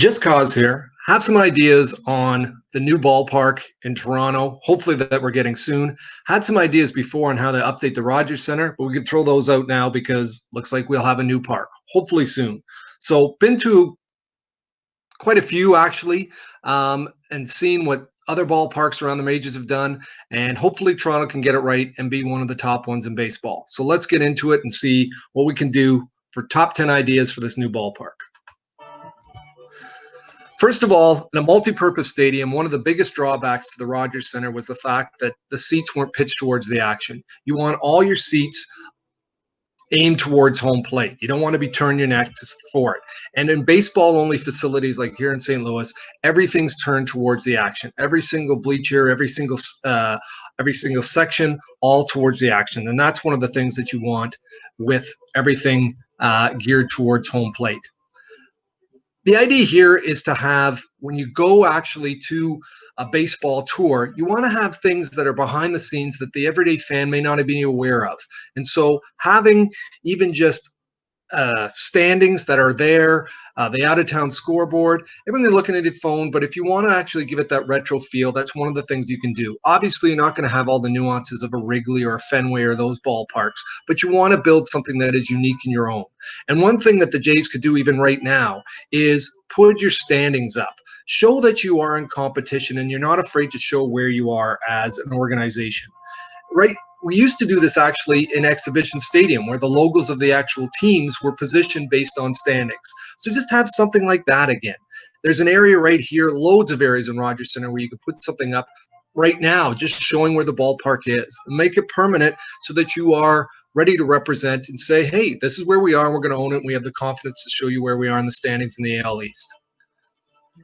Just Cause here. Have some ideas on the new ballpark in Toronto. Hopefully that we're getting soon. Had some ideas before on how to update the Rogers Center, but we can throw those out now because looks like we'll have a new park hopefully soon. So been to quite a few actually, and seen what other ballparks around the majors have done, and hopefully Toronto can get it right and be one of the top ones in baseball. So let's get into it and see what we can do for top 10 ideas for this new ballpark. First of all, in a multi-purpose stadium, one of the biggest drawbacks to the Rogers Center was the fact that the seats weren't pitched towards the action. You want all your seats aimed towards home plate. You don't want to be turning your neck for it. And in baseball-only facilities like here in St. Louis, everything's turned towards the action. Every single bleacher, every single section, all towards the action. And that's one of the things that you want with everything geared towards home plate. The idea here is to have, when you go actually to a baseball tour, you want to have things that are behind the scenes that the everyday fan may not be aware of. And so having even just standings that are there, the out-of-town scoreboard, everyone looking at the phone, but if you want to actually give it that retro feel, that's one of the things you can do. Obviously, you're not going to have all the nuances of a Wrigley or a Fenway or those ballparks, but you want to build something that is unique in your own. And one thing that the Jays could do even right now is put your standings up. Show that you are in competition and you're not afraid to show where you are as an organization. Right? We used to do this actually in Exhibition Stadium where the logos of the actual teams were positioned based on standings. So just have something like that again. There's an area right here, loads of areas in Rogers Center where you could put something up right now, just showing where the ballpark is. Make it permanent so that you are ready to represent and say, hey, this is where we are, we're going to own it, and we have the confidence to show you where we are in the standings in the AL East.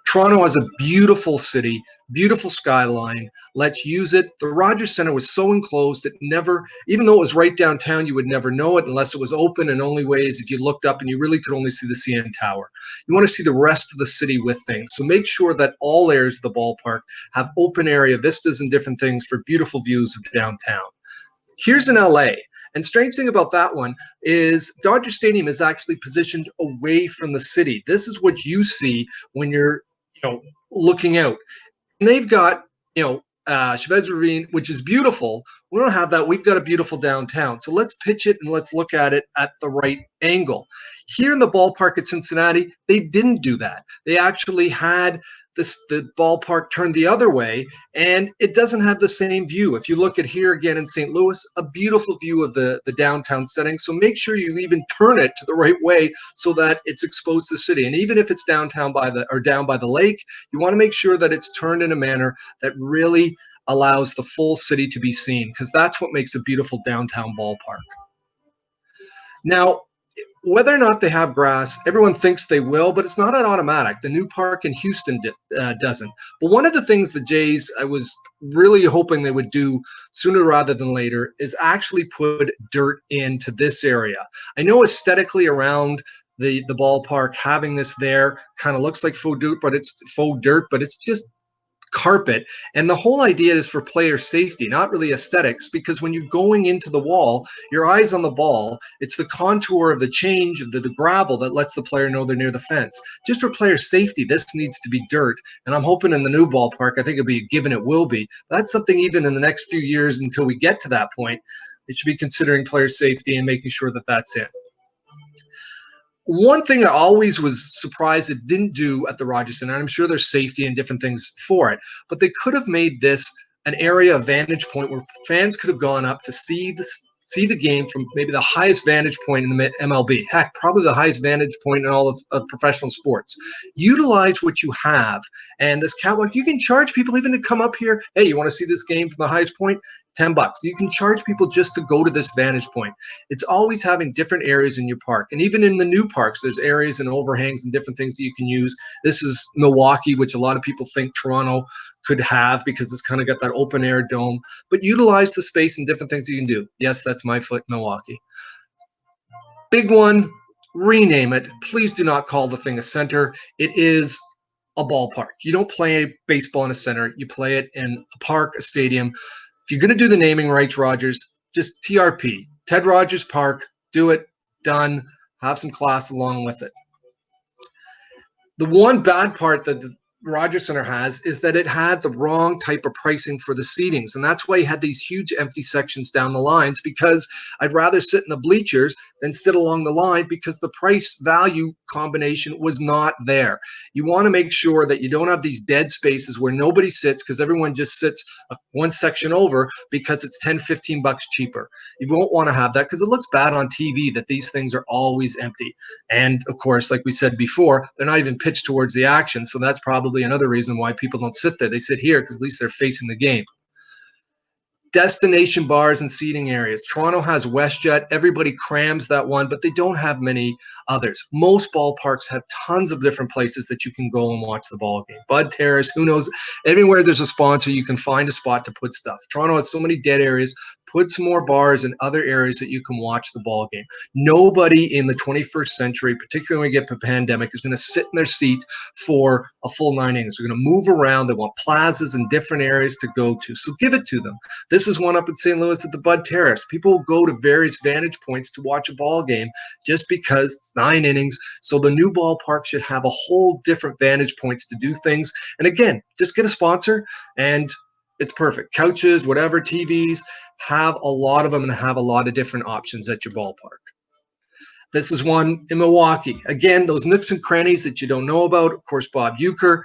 Toronto is a beautiful city, beautiful skyline. Let's use it. The Rogers Center was so enclosed that never, even though it was right downtown, you would never know it unless it was open, and only way is if you looked up and you really could only see the CN Tower. You want to see the rest of the city with things. So make sure that all areas of the ballpark have open area vistas and different things for beautiful views of downtown. Here's in LA. And strange thing about that one is Dodger Stadium is actually positioned away from the city. This is what you see when you're, looking out. And they've got, Chavez Ravine, which is beautiful. We don't have that. We've got a beautiful downtown. So let's pitch it and let's look at it at the right angle. Here in the ballpark at Cincinnati, they didn't do that. They actually had the ballpark turned the other way, and it doesn't have the same view. If you look at here again in St. Louis, a beautiful view of the downtown setting. So make sure you even turn it to the right way so that it's exposed to the city. And even if it's downtown down by the lake, you want to make sure that it's turned in a manner that really allows the full city to be seen, because that's what makes a beautiful downtown ballpark. Now, whether or not they have grass, everyone thinks they will, but it's not an automatic. The new park in Houston doesn't. But one of the things the Jays, I was really hoping they would do sooner rather than later, is actually put dirt into this area. I know aesthetically around the ballpark, having this there kind of looks like faux dirt, but it's just carpet. And the whole idea is for player safety, not really aesthetics, because when you're going into the wall, your eyes on the ball, it's the contour of the change of the gravel that lets the player know they're near the fence. Just for player safety, this needs to be dirt. And I'm hoping in the new ballpark, I think it'll be a given, it will be. That's something even in the next few years until we get to that point, it should be considering player safety and making sure that that's it. One thing I always was surprised it didn't do at the Rogers Center, and I'm sure there's safety and different things for it, but they could have made this an area of vantage point where fans could have gone up to see the game from maybe the highest vantage point in the MLB. Heck, probably the highest vantage point in all of professional sports. Utilize what you have. And this catwalk, you can charge people even to come up here. Hey, you want to see this game from the highest point? $10. You can charge people just to go to this vantage point. It's always having different areas in your park. And even in the new parks, there's areas and overhangs and different things that you can use. This is Milwaukee, which a lot of people think Toronto could have because it's kind of got that open air dome. But utilize the space and different things you can do. Yes, that's my foot, Milwaukee. Big one, rename it. Please do not call the thing a center. It is a ballpark. You don't play baseball in a center. You play it in a park, a stadium. If you're going to do the naming rights, Rogers, just TRP, Ted Rogers Park, do it, done, have some class along with it. The one bad part that the Rogers Center has is that it had the wrong type of pricing for the seatings. And that's why you had these huge empty sections down the lines, because I'd rather sit in the bleachers than sit along the line, because the price value combination was not there. You want to make sure that you don't have these dead spaces where nobody sits because everyone just sits one section over because it's 10, 15 bucks cheaper. You won't want to have that because it looks bad on TV that these things are always empty. And of course, like we said before, they're not even pitched towards the action. So that's probably another reason why people don't sit there. They sit here because at least they're facing the game. Destination bars and seating areas. Toronto has WestJet. Everybody crams that one, but they don't have many others. Most ballparks have tons of different places that you can go and watch the ball game. Bud Terrace, who knows? Anywhere there's a sponsor, you can find a spot to put stuff. Toronto has so many dead areas. Put some more bars in other areas that you can watch the ball game. Nobody in the 21st century, particularly when we get to the pandemic, is going to sit in their seat for a full 9 innings. They're going to move around. They want plazas and different areas to go to. So give it to them. This is one up in St. Louis at the Bud Terrace. People will go to various vantage points to watch a ball game just because it's 9 innings. So the new ballpark should have a whole different vantage points to do things. And again, just get a sponsor and it's perfect. Couches, whatever, TVs, have a lot of them and have a lot of different options at your ballpark. This is one in Milwaukee. Again, those nooks and crannies that you don't know about. Of course, Bob Uecker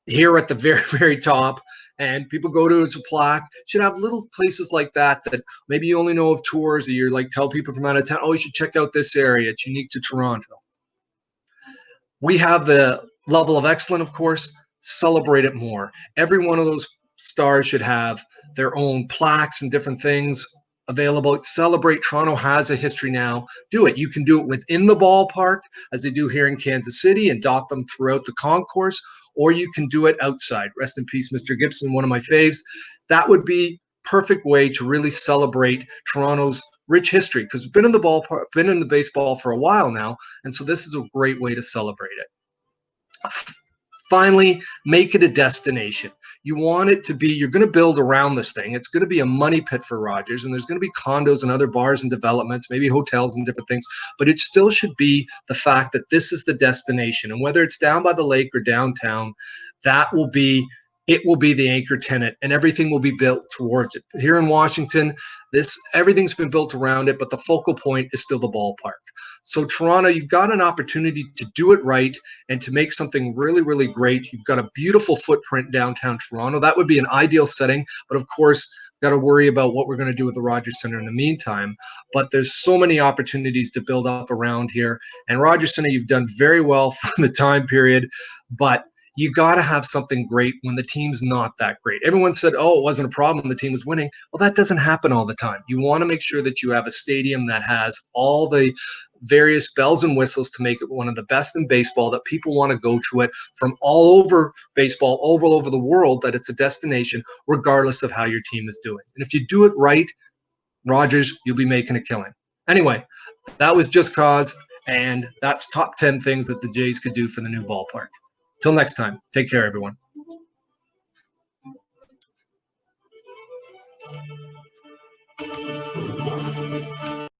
here at the very, very top. And people go to his plaque. Should have little places like that that maybe you only know of tours, or you're like tell people from out of town, oh, you should check out this area. It's unique to Toronto. We have the level of excellence, of course. Celebrate it more. Every one of those stars should have their own plaques and different things available. Celebrate. Toronto has a history now. Do it. You can do it within the ballpark, as they do here in Kansas City, and dot them throughout the concourse, or you can do it outside. Rest in peace, Mr. Gibson, one of my faves. That would be perfect way to really celebrate Toronto's rich history, because we've been in the ballpark, been in the baseball for a while now, and so this is a great way to celebrate it. Finally, make it a destination. You want it to be, you're going to build around this thing. It's going to be a money pit for Rogers, and there's going to be condos and other bars and developments, maybe hotels and different things, but it still should be the fact that this is the destination. And whether it's down by the lake or downtown, that will be, it will be the anchor tenant, and everything will be built towards it. Here in Washington, everything's been built around it, but the focal point is still the ballpark. So Toronto, you've got an opportunity to do it right and to make something really, really great. You've got a beautiful footprint downtown Toronto. That would be an ideal setting, but of course, got to worry about what we're going to do with the Rogers Center in the meantime. But there's so many opportunities to build up around here. And Rogers Center, you've done very well for the time period, but you got to have something great when the team's not that great. Everyone said, oh, it wasn't a problem when the team was winning. Well, that doesn't happen all the time. You want to make sure that you have a stadium that has all the various bells and whistles to make it one of the best in baseball, that people want to go to it from all over baseball, all over the world, that it's a destination regardless of how your team is doing. And if you do it right, Rogers, you'll be making a killing. Anyway, that was Just Cause, and that's top 10 things that the Jays could do for the new ballpark. Till next time, take care, everyone.